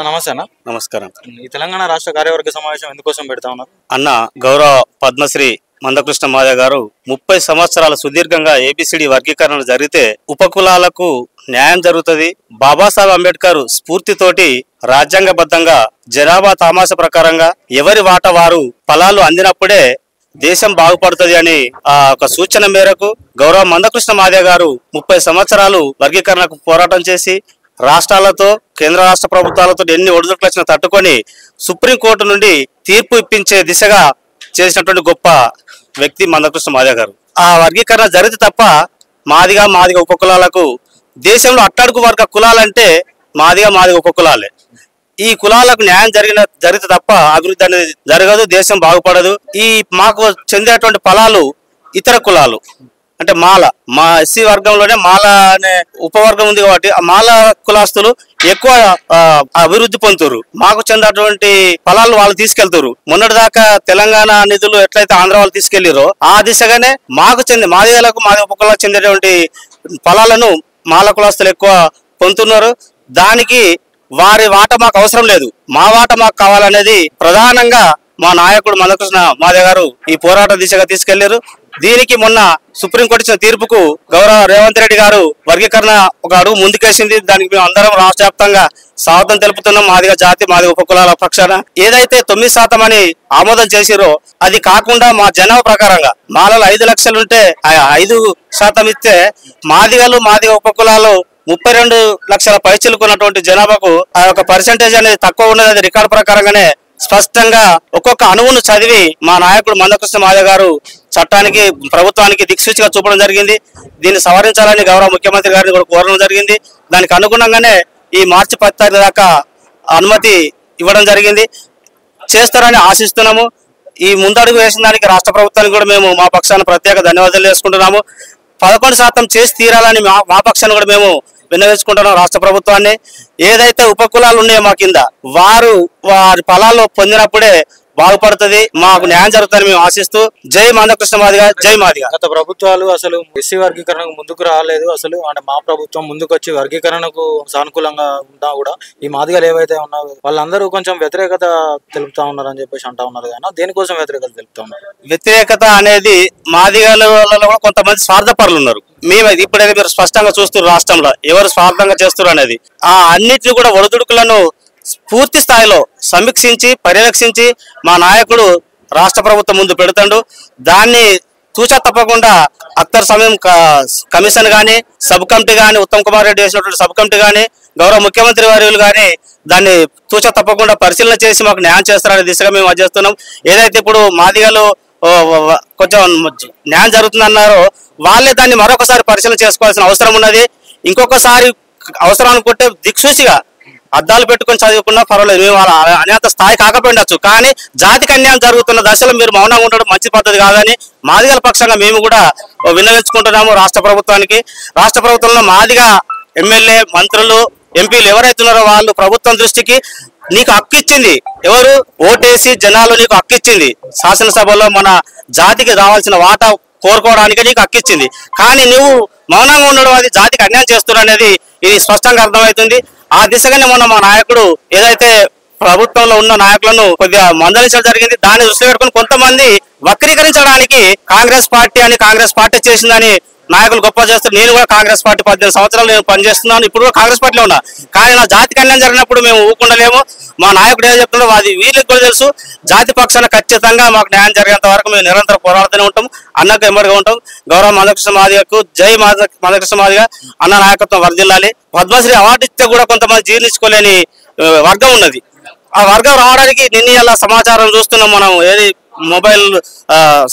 నమస్తే అన్న. నమస్కారం. ఈ తెలంగాణ రాష్ట్ర కార్యవర్గ సమావేశం ఎందుకోసం పెడతా ఉన్నారు అన్న? గౌరవ పద్మశ్రీ మందకృష్ణ మాదిగ గారు 30 సంవత్సరాల సుదీర్ఘంగా ఏబిసిడి వర్గీకరణ జరిగితే ఉపకులాలకు న్యాయం జరుగుతుంది. బాబాసాహెబ్ అంబేద్కర్ స్ఫూర్తితోటి రాజ్యాంగబద్ధంగా జనాభా తామాస ప్రకారంగా ఎవరి వాట వారు ఫలాలు అందినప్పుడే దేశం బాగుపడుతుంది అని ఒక సూచన మేరకు గౌరవ మందకృష్ణ మాదిగ గారు 30 సంవత్సరాలు వర్గీకరణకు పోరాటం చేసి రాష్ట్రాలతో కేంద్ర రాష్ట్ర ప్రభుత్వాలతో ఎన్ని ఒడిదుడుకులు వచ్చినా తట్టుకొని సుప్రీంకోర్టు నుండి తీర్పు ఇప్పించే దిశగా చేసినటువంటి గొప్ప వ్యక్తి మందకృష్ణ మాదిగ గారు. ఆ వర్గీకరణ జరిగితే తప్ప మాదిగ ఉపకులాలకు దేశంలో అట్టడుగు వర్గ కులాలంటే మాదిగ ఉపకులాలే. ఈ కులాలకు న్యాయం జరిగితే తప్ప అభివృద్ధి అనేది జరగదు, దేశం బాగుపడదు. ఈ మాకు చెందేటువంటి ఫలాలు ఇతర కులాలు అంటే మా ఎస్సీ వర్గంలోనే మాల అనే ఉపవర్గం ఉంది కాబట్టి ఆ మాల కులాస్తులు ఎక్కువ అభివృద్ధి పొందుతారు. మాకు చెందినటువంటి ఫలాలు వాళ్ళు తీసుకెళ్తారు. మొన్నటిదాకా తెలంగాణ నిధులు ఎట్లయితే ఆంధ్ర వాళ్ళు తీసుకెళ్లిరో ఆ దిశగానే మాదిగలకు ఉపకులాలకు చెందేటువంటి ఫలాలను మాల కులాస్తులు ఎక్కువ పొందుతున్నారు. దానికి వారి వాట మాకు అవసరం లేదు, మా వాట మాకు కావాలనేది ప్రధానంగా మా నాయకుడు మందకృష్ణ మాదిగ గారు ఈ పోరాట దిశగా తీసుకెళ్లారు. దీనికి మొన్న సుప్రీంకోర్టు ఇచ్చిన తీర్పుకు గౌరవ రేవంత్ రెడ్డి గారు వర్గీకరణ ఒక అడుగు ముందుకేసింది. దానికి మేము అందరం రాష్ట్ర వ్యాప్తంగా స్వాగతం తెలుపుతున్నాం. మాదిగ జాతి మాదిగ ఉపకులాల పక్షాన ఏదైతే 9% అని ఆమోదం చేసిరో అది కాకుండా మా జనాభా ప్రకారంగా మాలలో 5 లక్షలుంటే 5% ఇస్తే మాదిగ ఉపకులాలు 32 లక్షల పైచిలుకున్నటువంటి జనాభాకు ఆ యొక్క పర్సెంటేజ్ అనేది తక్కువ ఉన్నది. రికార్డు ప్రకారంగానే స్పష్టంగా ఒక్కొక్క అణువును చదివి మా నాయకుడు మందకృష్ణ మాదిగ గారు చట్టానికి ప్రభుత్వానికి దిక్సూచిగా చూపడం జరిగింది. దీన్ని సవరించాలని గౌరవ ముఖ్యమంత్రి గారిని కూడా కోరడం జరిగింది. దానికి అనుగుణంగానే ఈ మార్చి 10 తారీఖు దాకా అనుమతి ఇవ్వడం జరిగింది. చేస్తారని ఆశిస్తున్నాము. ఈ ముందడుగు వేసిన దానికి రాష్ట్ర ప్రభుత్వానికి కూడా మేము మా పక్షాన ప్రత్యేక ధన్యవాదాలు చేసుకుంటున్నాము. 11% చేసి తీరాలని మా పక్షాన్ని కూడా మేము విన్నవించుకుంటున్నాం రాష్ట్ర ప్రభుత్వాన్ని. ఏదైతే ఉపకులాలు ఉన్నాయో మా కింద వారి ఫలాలు పొందినప్పుడే బాగుపడుతుంది, మాకు న్యాయం జరుగుతుందని మేము ఆశిస్తూ జై మందకృష్ణ మాదిగ, జై మాదిగ. గత ప్రభుత్వాలు అసలు ఎస్సీ వర్గీకరణకు ముందుకు రాలేదు. అసలు అంటే మా ప్రభుత్వం ముందుకు వచ్చి వర్గీకరణకు సానుకూలంగా ఉన్నా కూడా ఈ మాదిగలు ఏవైతే ఉన్నారో వాళ్ళందరూ కొంచెం వ్యతిరేకత తెలుపుతా ఉన్నారు అని చెప్పేసి అంటా ఉన్నారు. కానీ దేనికోసం వ్యతిరేకత తెలుపుతా ఉన్నారు? వ్యతిరేకత అనేది మాదిగలలో కూడా కొంతమంది స్వార్థపరులు ఉన్నారు. మేము ఇప్పుడైతే మీరు స్పష్టంగా చూస్తున్నారు రాష్ట్రంలో ఎవరు స్వార్థంగా చేస్తున్నారు అనేది. ఆ అన్నిటిని కూడా ఒడిదుడుకులను పూర్తి స్థాయిలో సమీక్షించి పర్యవేక్షించి మా నాయకుడు రాష్ట్ర ప్రభుత్వం ముందు పెడుతాడు. దాన్ని తూచా తప్పకుండా అఖ్తర్ సమయం కమిషన్ కానీ సబ్ కమిటీ కానీ ఉత్తమ్ కుమార్ రెడ్డి వేసినటువంటి సబ్ కమిటీ కానీ గౌరవ ముఖ్యమంత్రి వర్యులు కానీ దాన్ని తూచా తప్పకుండా పరిశీలన చేసి మాకు న్యాయం చేస్తారనే దిశగా మేము చేస్తున్నాం. ఏదైతే ఇప్పుడు మాదిగలు కొంచెం న్యాయం జరుగుతుందన్నారో వాళ్ళే దాన్ని మరొకసారి పరిశీలన చేసుకోవాల్సిన అవసరం ఉన్నది. ఇంకొకసారి అవసరం అనుకుంటే దిక్సూచిగా అద్దాలు పెట్టుకొని చదువుకున్నా పర్వాలేదు, మేము వాళ్ళ అనేంత స్థాయి కాకపోయిండొచ్చు. కానీ జాతికి అన్యాయం జరుగుతున్న దశలో మీరు మౌనంగా ఉండడం మంచి పద్ధతి కాదని మాదిగల పక్షంగా మేము కూడా విన్నవించుకుంటున్నాము రాష్ట్ర ప్రభుత్వానికి. రాష్ట్ర ప్రభుత్వంలో మాదిగ ఎమ్మెల్యే మంత్రులు ఎంపీలు ఎవరైతున్నారో వాళ్ళు ప్రభుత్వం దృష్టికి నీకు హక్కు ఇచ్చింది, ఎవరు ఓటేసి జనాలు నీకు హక్కు ఇచ్చింది, శాసనసభలో మన జాతికి రావాల్సిన వాటా కోరుకోవడానికి నీకు హక్కు ఇచ్చింది. కానీ నువ్వు మౌనంగా ఉండడం అది జాతికి అన్యాయం చేస్తున్నా అనేది ఇది స్పష్టంగా అర్థమవుతుంది. ఆ దిశగానే మొన్న మా నాయకుడు ఏదైతే ప్రభుత్వంలో ఉన్న నాయకులను కొద్దిగా మందలించడం జరిగింది. దాన్ని దృష్టిలో పెట్టుకుని కొంతమంది వక్రీకరించడానికి కాంగ్రెస్ పార్టీ చేసిందని నాయకులు గొప్ప చేస్తారు. నేను కూడా కాంగ్రెస్ పార్టీ 18 సంవత్సరాలు నేను పనిచేస్తున్నాను, ఇప్పుడు కూడా కాంగ్రెస్ పార్టీలో ఉన్నా. కానీ నా జాతికి అన్యాయం జరిగినప్పుడు మేము ఊకుండలేము. మా నాయకుడు ఏం చెప్తున్నాడో అది వీళ్ళకి కూడా తెలుసు. జాతి పక్షాన ఖచ్చితంగా మాకు న్యాయం జరిగేంత వరకు మేము నిరంతరం పోరాడుతూనే ఉంటాం, అన్నకు ఎమ్మడిగా ఉంటాం. గౌరవ మందకృష్ణ మాదిగకు జై మందకృష్ణ మాదిగ, అన్న నాయకత్వం వర్ధిల్లాలి. పద్మశ్రీ అవార్డు ఇస్తే కూడా కొంతమంది జీర్ణించుకోలేని వర్గం ఉన్నది. ఆ వర్గం రావడానికి నిన్న సమాచారం చూస్తున్నాం మనం. ఏది మొబైల్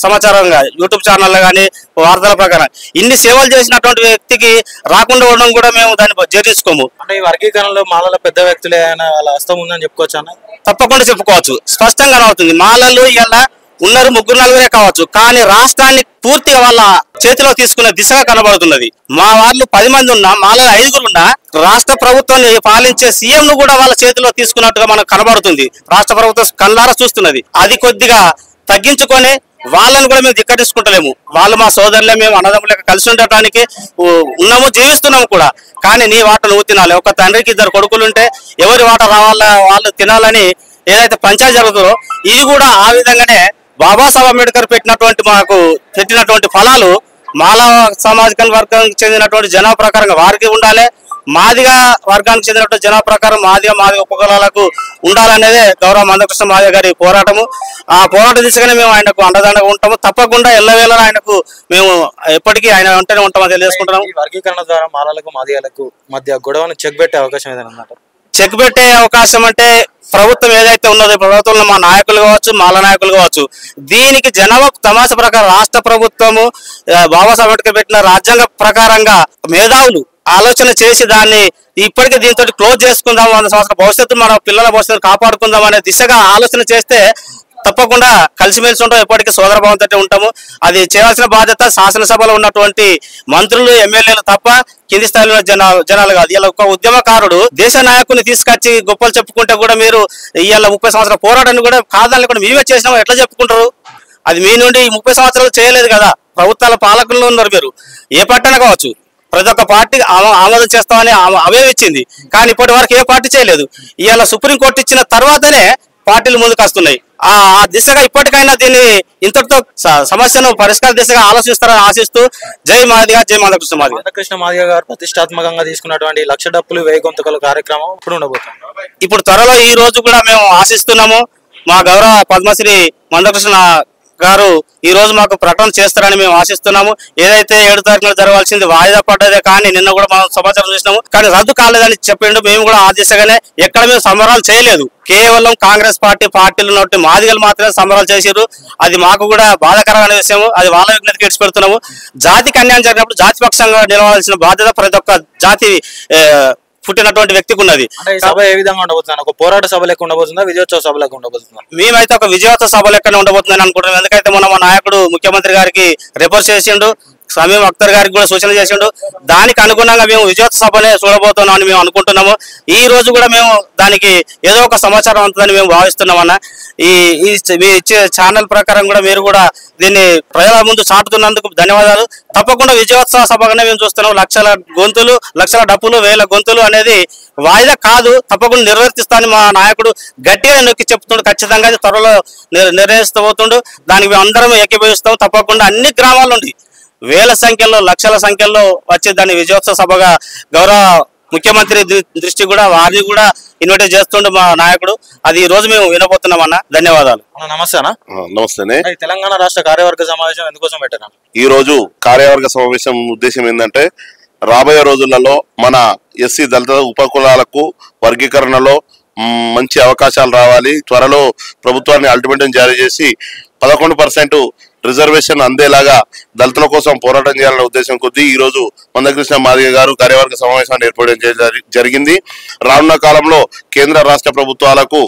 సమాచారంగా యూట్యూబ్ ఛానల్లో కానీ వార్తల ప్రకారం ఇన్ని సేవలు చేసినటువంటి వ్యక్తికి రాకుండా ఉండడం కూడా మేము దాన్ని జీర్ణించుకోము. అంటే ఈ వర్గీకరణలో మాలలో పెద్ద వ్యక్తులే వాళ్ళ హస్తం ఉందని చెప్పుకోవచ్చు అన్న? తప్పకుండా చెప్పుకోవచ్చు, స్పష్టంగా అవుతుంది. మాలలు ఇలా ఉన్నారు 3-4 కావచ్చు, కానీ రాష్ట్రాన్ని పూర్తిగా వాళ్ళ చేతిలో తీసుకునే దిశగా కనబడుతున్నది. మా వాళ్ళు 10 మంది ఉన్నా మాలలో 5 ఉన్నా రాష్ట్ర ప్రభుత్వాన్ని పాలించే సీఎం ను కూడా వాళ్ళ చేతిలో తీసుకున్నట్టుగా మనకు కనబడుతుంది. రాష్ట్ర ప్రభుత్వం కళ్ళారా చూస్తున్నది. అది కొద్దిగా తగ్గించుకొని వాళ్ళని కూడా మేము ధిక్కరించుకుంటలేము. వాళ్ళు మా సోదరులే, మేము అన్నదమ్ములే, కలిసి ఉండటానికి ఉన్నాము, జీవిస్తున్నాము కూడా. కానీ నీ వాట నువ్వు తినాలి. ఒక తండ్రికి 2 కొడుకులు ఉంటే ఎవరి వాట రావాలా వాళ్ళు తినాలని ఏదైతే పంచాయతీ జరుగుతుందో ఇది కూడా ఆ విధంగానే బాబాసాహెబ్ అంబేద్కర్ పెట్టినటువంటి ఫలాలు మాలా సామాజిక వర్గానికి చెందినటువంటి జనాభా ప్రకారంగా వారికి ఉండాలి, మాదిగా వర్గానికి చెందినటువంటి జనాభా ప్రకారం మాదిగా ఉపకులాలకు ఉండాలనేదే గౌరవ మందకృష్ణ మాదిగ గారి పోరాటము. ఆ పోరాట దిశగానే మేము ఆయనకు అండదండగా ఉంటాము. తప్పకుండా ఎల్లవేళ ఆయనకు మేము ఎప్పటికీ ఆయన వెంటనే ఉంటామని తెలియజేసుకుంటున్నాము. వర్గీకరణ ద్వారా మాలలకు మాదిగలకు మధ్య గొడవను చెక్ పెట్టే అవకాశం ఏదైనా ఉందంటారా? చెక్ పెట్టే అవకాశం అంటే ప్రభుత్వం ఏదైతే ఉన్నదో ప్రభుత్వంలో మా నాయకులు కావచ్చు, మాల నాయకులు కావచ్చు, దీనికి జనాభా తమాషా ప్రకారం రాష్ట్ర ప్రభుత్వము బాబాసాహెబ్ అంబేద్కర్ పెట్టిన రాజ్యాంగ ప్రకారంగా మేధావులు ఆలోచన చేసి దాన్ని ఇప్పటికే దీంతో క్లోజ్ చేసుకుందాం, 100 సంవత్సరాల భవిష్యత్తు మన పిల్లల భవిష్యత్తు కాపాడుకుందాం అనే దిశగా ఆలోచన చేస్తే తప్పకుండా కలిసిమెలిసి ఉంటాం, ఎప్పటికీ సోదర భావంతో ఉంటాము. అది చేయాల్సిన బాధ్యత శాసనసభలో ఉన్నటువంటి మంత్రులు, ఎమ్మెల్యేలు తప్ప కింది స్థాయిలో జనాలు కాదు. ఇలా ఒక ఉద్యమకారుడు దేశ నాయకుని తీసుకొచ్చి గొప్పలు చెప్పుకుంటే కూడా మీరు ఇవాళ 30 సంవత్సరాల పోరాటాన్ని కూడా కాదని కూడా మేమే చేసినాము ఎట్లా చెప్పుకుంటారు? అది మీ నుండి 30 సంవత్సరాలు చేయలేదు కదా, ప్రభుత్వాల పాలకుల్లో ఉన్నారు మీరు. ఏ పట్టణ కావచ్చు, ప్రతి ఒక్క పార్టీ ఆమోదం చేస్తామని అవే ఇచ్చింది, కానీ ఇప్పటి వరకు ఏ పార్టీ చేయలేదు. ఇవాళ సుప్రీంకోర్టు ఇచ్చిన తర్వాతనే పార్టీలు ముందుకు వస్తున్నాయి. ఆ దిశగా ఇప్పటికైనా దీన్ని ఇంతటితో సమస్యను పరిష్కార దిశగా ఆలోచిస్తారని ఆశిస్తూ జై మాదిగ, జై మందకృష్ణ మాదిగ. మందకృష్ణ మాదిగ గారు ప్రతిష్టాత్మకంగా తీసుకున్నటువంటి 1,00,000 డప్పులు 1000 గొంతుకల కార్యక్రమం ఇప్పుడు ఉండబోతుంది. ఇప్పుడు త్వరలో ఈ రోజు కూడా మేము ఆశిస్తున్నాము. మా గౌరవ పద్మశ్రీ మందకృష్ణ గారు ఈ రోజు మాకు ప్రకటన చేస్తారని మేము ఆశిస్తున్నాము. ఏదైతే 7 తారీఖున జరగాల్సింది వాయిదా పడ్డదే, కానీ నిన్న కూడా మనం సమాచారం చూసినాము, కానీ రద్దు కాలేదని చెప్పిండు. మేము కూడా ఆ దిశగానే ఎక్కడ మేము సంబరాలు చేయలేదు, కేవలం కాంగ్రెస్ పార్టీలు ఉన్నట్టు మాదిగలు మాత్రమే సంబరాలు చేసారు. అది మాకు కూడా బాధాకరమైన విషయం. అది వాళ్ళ విజ్ఞతకి ఇచ్చిపెడుతున్నాము. జాతికి అన్యాయం జరిగినప్పుడు జాతిపక్షంగా నిలవాల్సిన బాధ్యత ప్రతి ఒక్క జాతి పుట్టినటువంటి వ్యక్తికి ఉన్నది. సభ ఏ విధంగా ఉండబోతుంది? ఒక పోరాట సభ లెక్క ఉండబోతుందా, విజయోత్సవ సభ లెక్క ఉండబోతుందా? మేమైతే ఒక విజయోత్సవ సభ లెక్కనే ఉండబోతుందని అనుకుంటున్నాం. ఎందుకైతే మన నాయకుడు ముఖ్యమంత్రి గారికి రిపోర్ట్ చేసిండు, సమీం అఖ్తర్ గారికి కూడా సూచన చేసిండు. దానికి అనుగుణంగా మేము విజయోత్సవ సభనే చూడబోతున్నాం అని మేము అనుకుంటున్నాము. ఈ రోజు కూడా మేము దానికి ఏదో ఒక సమాచారం ఉంటుందని మేము భావిస్తున్నామన్న. మీ ఇచ్చే ఛానల్ ప్రకారం కూడా మీరు కూడా దీన్ని ప్రజల ముందు చాటుతున్నందుకు ధన్యవాదాలు. తప్పకుండా విజయోత్సవ సభగానే మేము చూస్తున్నాం. 1,00,000 గొంతులు, 1,00,000 డప్పులు, 1000 గొంతులు అనేది వాయిదా కాదు, తప్పకుండా నిర్వర్తిస్తానని మా నాయకుడు గట్టిగా నొక్కి చెప్తుండు. ఖచ్చితంగా త్వరలో నిర్ణయిస్తబోతుండు. దానికి మేము అందరం ఏకీభవిస్తాం. తప్పకుండా అన్ని గ్రామాల నుండి 1000 సంఖ్యలో, 1,00,000 సంఖ్యలో వచ్చి దాన్ని విజయోత్సవ సభగా గౌరవ ముఖ్యమంత్రి దృష్టి కూడా వారిని కూడా ఇన్వైట్ చేస్తుండే మా నాయకుడు. అది ఈ రోజు మేము వినబోతున్నామన్నా. ధన్యవాదాలు. నమస్తే అన్న. నమస్తేనే. తెలంగాణ రాష్ట్ర కార్యవర్గ సమావేశం ఎందుకోసం పెట్టారు? ఈ రోజు కార్యవర్గ సమావేశం ఉద్దేశం ఏంటంటే రాబోయే రోజులలో మన ఎస్సీ దళిత ఉపకులాలకు వర్గీకరణలో మంచి అవకాశాలు రావాలి. త్వరలో ప్రభుత్వాన్ని అల్టిమేటం జారీ చేసి 11% రిజర్వేషన్ అందేలాగా దళితుల కోసం పోరాటం చేయాలనే ఉద్దేశం కొద్దీ ఈ రోజు మందకృష్ణ మాదిగ గారు కార్యవర్గ సమావేశాన్ని ఏర్పాటు చేయడం జరిగింది. రానున్న కాలంలో కేంద్ర రాష్ట్ర ప్రభుత్వాలకు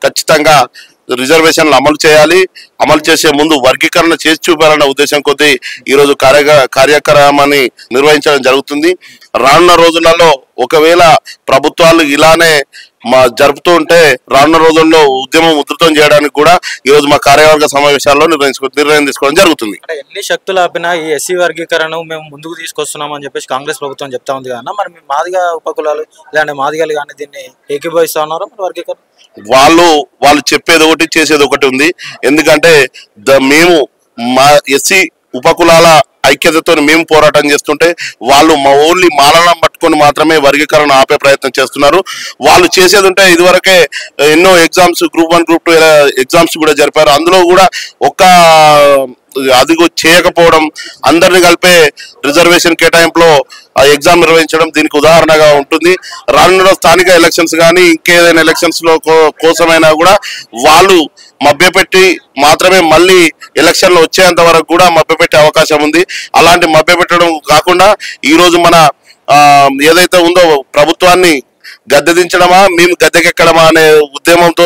ఖచ్చితంగా రిజర్వేషన్లు అమలు చేయాలి. అమలు చేసే ముందు వర్గీకరణ చేసి చూపాలన్న ఉద్దేశం కొద్దీ ఈరోజు కార్యక్రమాన్ని నిర్వహించడం జరుగుతుంది. రానున్న రోజులలో ఒకవేళ ప్రభుత్వాలు ఇలానే జరుపుతూ ఉంటే రానున్న రోజుల్లో ఉద్యమం ఉధృతం చేయడానికి కూడా ఈ రోజు మా కార్యవర్గ సమావేశాల్లో నిర్ణయం తీసుకోవడం జరుగుతుంది. ఎన్ని శక్తులు ఆపినా ఈ ఎస్సీ వర్గీకరణ మేము ముందుకు తీసుకొస్తున్నాం అని చెప్పేసి కాంగ్రెస్ ప్రభుత్వం చెప్తా ఉంది కదా, మరి మీ మాదిగ ఉపకులాలు ఇలాంటి మాదిగలు కానీ దీన్ని ఏకీభవిస్తా ఉన్నారు? వర్గీకరణ వాళ్ళు చెప్పేది ఒకటి, చేసేది ఒకటి ఉంది. ఎందుకంటే మేము మా ఎస్సీ ఉపకులాల ఐక్యతతో మేము పోరాటం చేస్తుంటే వాళ్ళు ఓన్లీ మాలనం పట్టుకొని మాత్రమే వర్గీకరణ ఆపే ప్రయత్నం చేస్తున్నారు. వాళ్ళు చేసేది ఉంటే ఇదివరకే ఎన్నో ఎగ్జామ్స్, Group 1, Group 2 ఎగ్జామ్స్ కూడా జరిపారు. అందులో కూడా అది చేయకపోవడం, అందరిని కలిపే రిజర్వేషన్ కేటాయింపులో ఎగ్జామ్ నిర్వహించడం దీనికి ఉదాహరణగా ఉంటుంది. రానున్న స్థానిక ఎలక్షన్స్ కానీ ఇంకేదైనా ఎలక్షన్స్ లో కోసమైనా కూడా వాళ్ళు మభ్యపెట్టి మాత్రమే మళ్ళీ ఎలక్షన్లు వచ్చేంత వరకు కూడా మభ్యపెట్టే అవకాశం ఉంది. అలాంటి మభ్యపెట్టడం కాకుండా ఈ రోజు మన ఏదైతే ఉందో ప్రభుత్వాన్ని గద్దెదించడమా మేము గద్దెకెక్కడమా అనే ఉద్యమంతో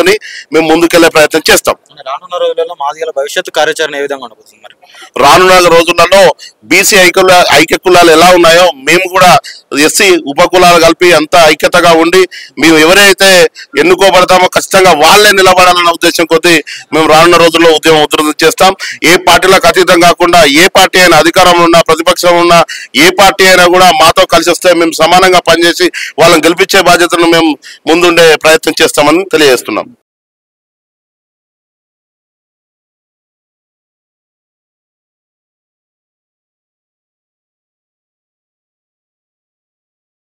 మేము ముందుకెళ్లే ప్రయత్నం చేస్తాం. రానున్న రోజులలో మాదిగల భవిష్యత్తు కార్యాచరణ ఏ విధంగా ఉండబోతుంది మరి? రానున్న రోజులలో బీసీ ఐక్య కులాలు ఎలా ఉన్నాయో మేము కూడా ఎస్సీ ఉపకులాలు కలిపి అంతా ఐక్యతగా ఉండి మేము ఎవరైతే ఎన్నుకోబడతామో ఖచ్చితంగా వాళ్ళే నిలబడాలన్న ఉద్దేశం కొద్దీ మేము రానున్న రోజుల్లో ఉద్యమం ఉధృతం చేస్తాం. ఏ పార్టీలకు అతీతం కాకుండా ఏ పార్టీ అయినా అధికారంలో ఉన్నా ప్రతిపక్షం ఉన్నా ఏ పార్టీ అయినా కూడా మాతో కలిసి వస్తే మేము సమానంగా పనిచేసి వాళ్ళని గెలిపించే బాధ్యతను మేము ముందుండే ప్రయత్నం చేస్తామని తెలియజేస్తున్నాం.